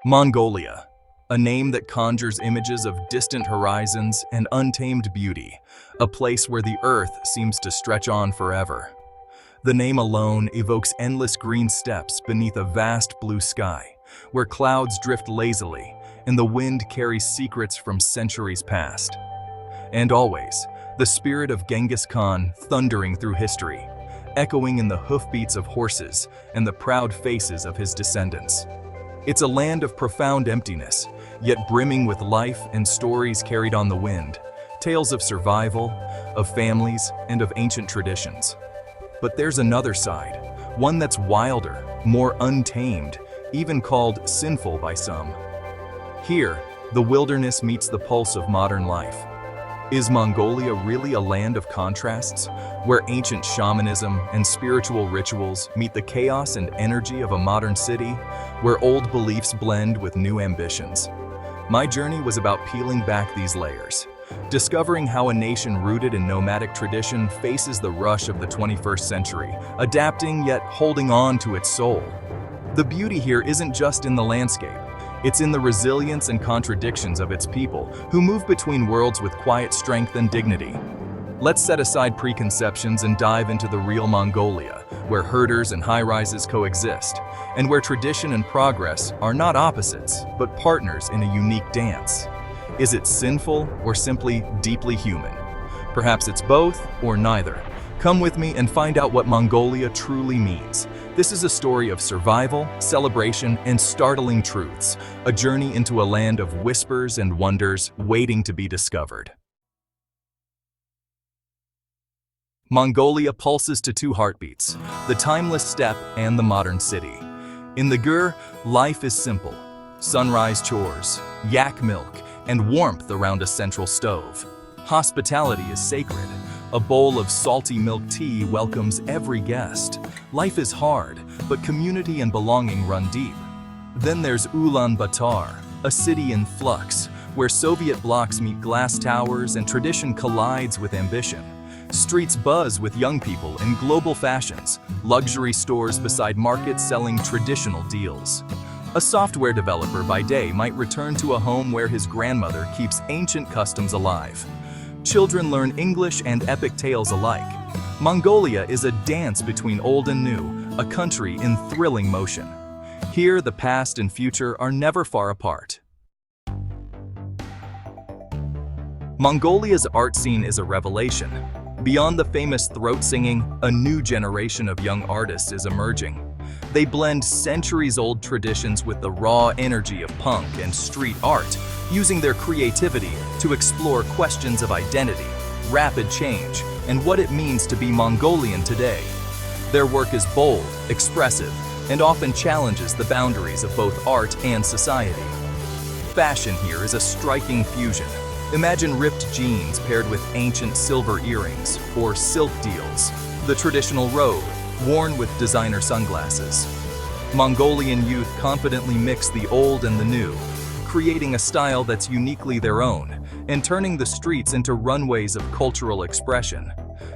Mongolia, a name that conjures images of distant horizons and untamed beauty, a place where the earth seems to stretch on forever. The name alone evokes endless green steppes beneath a vast blue sky, where clouds drift lazily and the wind carries secrets from centuries past. And always, the spirit of Genghis Khan thundering through history, echoing in the hoofbeats of horses and the proud faces of his descendants. It's a land of profound emptiness, yet brimming with life and stories carried on the wind, tales of survival, of families, and of ancient traditions. But there's another side, one that's wilder, more untamed, even called sinful by some. Here, the wilderness meets the pulse of modern life. Is Mongolia really a land of contrasts, where ancient shamanism and spiritual rituals meet the chaos and energy of a modern city, where old beliefs blend with new ambitions? My journey was about peeling back these layers, discovering how a nation rooted in nomadic tradition faces the rush of the 21st century, adapting yet holding on to its soul. The beauty here isn't just in the landscape. It's in the resilience and contradictions of its people, who move between worlds with quiet strength and dignity. Let's set aside preconceptions and dive into the real Mongolia, where herders and high-rises coexist, and where tradition and progress are not opposites, but partners in a unique dance. Is it sinful or simply deeply human? Perhaps it's both or neither. Come with me and find out what Mongolia truly means. This is a story of survival, celebration, and startling truths, a journey into a land of whispers and wonders waiting to be discovered. Mongolia pulses to two heartbeats, the timeless steppe and the modern city. In the gers, life is simple. Sunrise chores, yak milk, and warmth around a central stove. Hospitality is sacred. A bowl of salty milk tea welcomes every guest. Life is hard, but community and belonging run deep. Then there's Ulaanbaatar, a city in flux, where Soviet blocks meet glass towers and tradition collides with ambition. Streets buzz with young people in global fashions, luxury stores beside markets selling traditional deals. A software developer by day might return to a home where his grandmother keeps ancient customs alive. Children learn English and epic tales alike. Mongolia is a dance between old and new, a country in thrilling motion. Here, the past and future are never far apart. Mongolia's art scene is a revelation. Beyond the famous throat singing, a new generation of young artists is emerging. They blend centuries-old traditions with the raw energy of punk and street art, using their creativity to explore questions of identity, rapid change, and what it means to be Mongolian today. Their work is bold, expressive, and often challenges the boundaries of both art and society. Fashion here is a striking fusion. Imagine ripped jeans paired with ancient silver earrings, or silk deals, the traditional robe, worn with designer sunglasses. Mongolian youth confidently mix the old and the new, creating a style that's uniquely their own, and turning the streets into runways of cultural expression.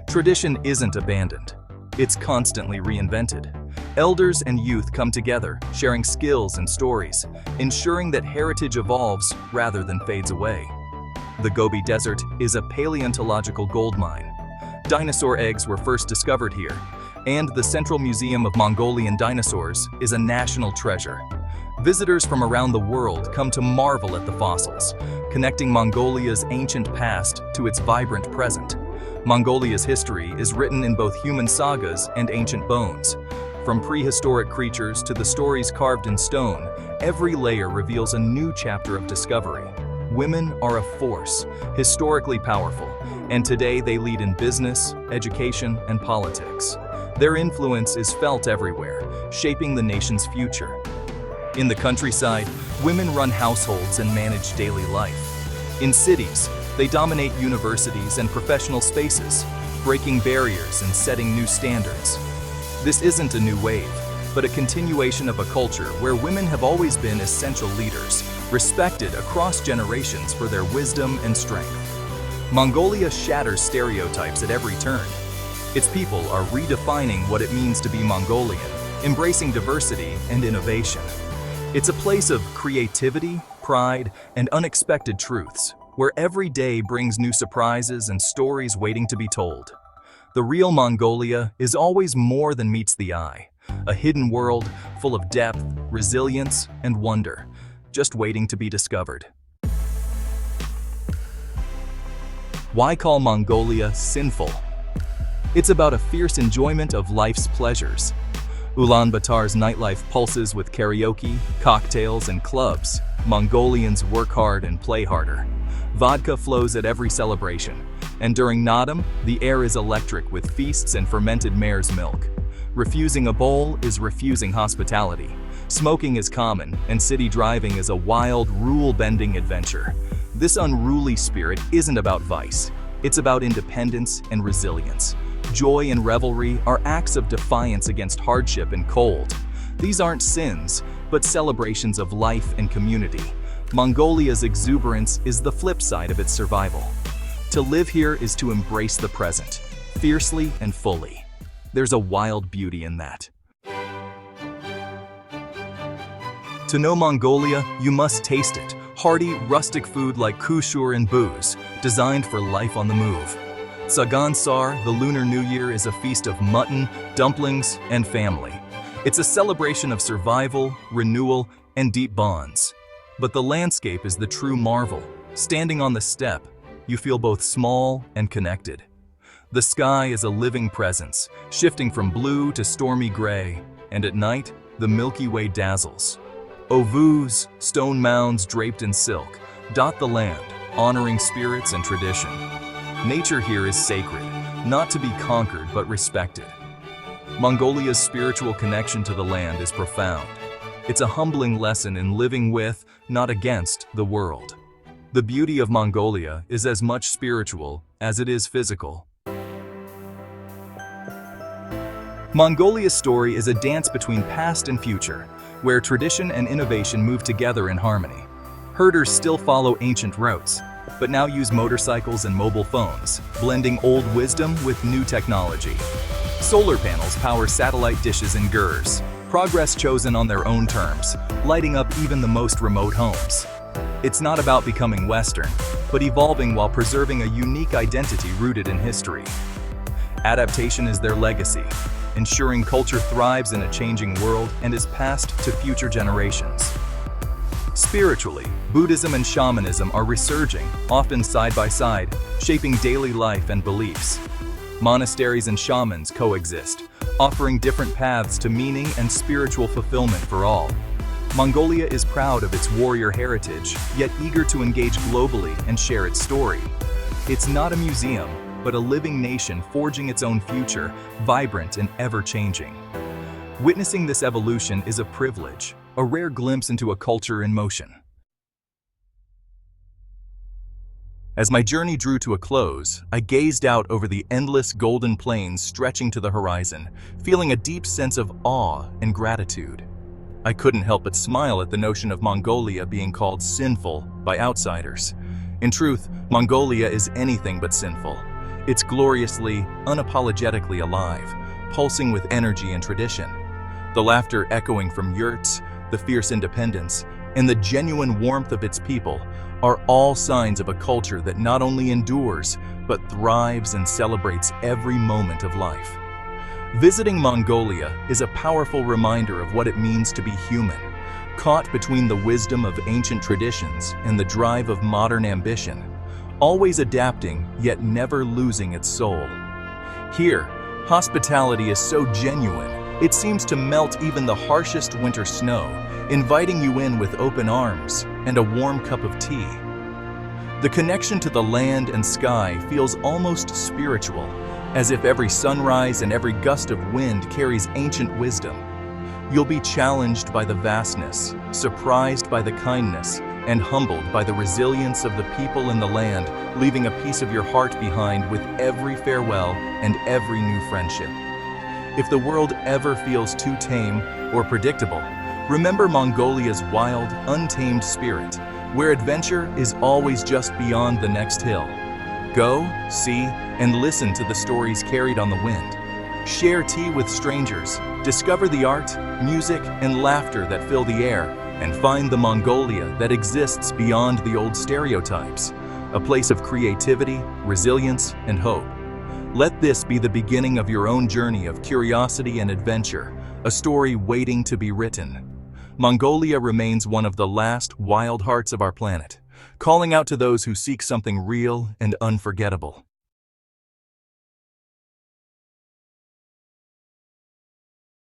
Tradition isn't abandoned. It's constantly reinvented. Elders and youth come together, sharing skills and stories, ensuring that heritage evolves rather than fades away. The Gobi Desert is a paleontological goldmine. Dinosaur eggs were first discovered here, and the Central Museum of Mongolian Dinosaurs is a national treasure. Visitors from around the world come to marvel at the fossils, connecting Mongolia's ancient past to its vibrant present. Mongolia's history is written in both human sagas and ancient bones. From prehistoric creatures to the stories carved in stone, every layer reveals a new chapter of discovery. Women are a force, historically powerful, and today they lead in business, education, and politics. Their influence is felt everywhere, shaping the nation's future. In the countryside, women run households and manage daily life. In cities, they dominate universities and professional spaces, breaking barriers and setting new standards. This isn't a new wave, but a continuation of a culture where women have always been essential leaders, respected across generations for their wisdom and strength. Mongolia shatters stereotypes at every turn. Its people are redefining what it means to be Mongolian, embracing diversity and innovation. It's a place of creativity, pride, and unexpected truths, where every day brings new surprises and stories waiting to be told. The real Mongolia is always more than meets the eye, a hidden world full of depth, resilience, and wonder, just waiting to be discovered. Why call Mongolia sinful? It's about a fierce enjoyment of life's pleasures. Ulaanbaatar's nightlife pulses with karaoke, cocktails, and clubs. Mongolians work hard and play harder. Vodka flows at every celebration, and during Naadam, the air is electric with feasts and fermented mare's milk. Refusing a bowl is refusing hospitality. Smoking is common, and city driving is a wild, rule-bending adventure. This unruly spirit isn't about vice. It's about independence and resilience. Joy and revelry are acts of defiance against hardship and cold. These aren't sins, but celebrations of life and community. Mongolia's exuberance is the flip side of its survival. To live here is to embrace the present, fiercely and fully. There's a wild beauty in that. To know Mongolia, you must taste it. Hearty, rustic food like kushur and booze, designed for life on the move. Tsagan Sar, the Lunar New Year, is a feast of mutton, dumplings, and family. It's a celebration of survival, renewal, and deep bonds. But the landscape is the true marvel. Standing on the steppe, you feel both small and connected. The sky is a living presence, shifting from blue to stormy gray, and at night, the Milky Way dazzles. Ovus, stone mounds draped in silk, dot the land, honoring spirits and tradition. Nature here is sacred, not to be conquered but respected. Mongolia's spiritual connection to the land is profound. It's a humbling lesson in living with, not against, the world. The beauty of Mongolia is as much spiritual as it is physical. Mongolia's story is a dance between past and future, where tradition and innovation move together in harmony. Herders still follow ancient routes, but now use motorcycles and mobile phones, blending old wisdom with new technology. Solar panels power satellite dishes and gers, progress chosen on their own terms, lighting up even the most remote homes. It's not about becoming Western, but evolving while preserving a unique identity rooted in history. Adaptation is their legacy, ensuring culture thrives in a changing world and is passed to future generations. Spiritually, Buddhism and shamanism are resurging, often side by side, shaping daily life and beliefs. Monasteries and shamans coexist, offering different paths to meaning and spiritual fulfillment for all. Mongolia is proud of its warrior heritage, yet eager to engage globally and share its story. It's not a museum, but a living nation forging its own future, vibrant and ever-changing. Witnessing this evolution is a privilege, a rare glimpse into a culture in motion. As my journey drew to a close, I gazed out over the endless golden plains stretching to the horizon, feeling a deep sense of awe and gratitude. I couldn't help but smile at the notion of Mongolia being called sinful by outsiders. In truth, Mongolia is anything but sinful. It's gloriously, unapologetically alive, pulsing with energy and tradition. The laughter echoing from yurts, the fierce independence, and the genuine warmth of its people are all signs of a culture that not only endures, but thrives and celebrates every moment of life. Visiting Mongolia is a powerful reminder of what it means to be human, caught between the wisdom of ancient traditions and the drive of modern ambition, always adapting yet never losing its soul. Here, hospitality is so genuine, it seems to melt even the harshest winter snow, inviting you in with open arms and a warm cup of tea. The connection to the land and sky feels almost spiritual, as if every sunrise and every gust of wind carries ancient wisdom. You'll be challenged by the vastness, surprised by the kindness, and humbled by the resilience of the people in the land, leaving a piece of your heart behind with every farewell and every new friendship. If the world ever feels too tame or predictable, remember Mongolia's wild, untamed spirit, where adventure is always just beyond the next hill. Go, see, and listen to the stories carried on the wind. Share tea with strangers, discover the art, music, and laughter that fill the air, and find the Mongolia that exists beyond the old stereotypes, a place of creativity, resilience, and hope. Let this be the beginning of your own journey of curiosity and adventure, a story waiting to be written. Mongolia remains one of the last wild hearts of our planet, calling out to those who seek something real and unforgettable.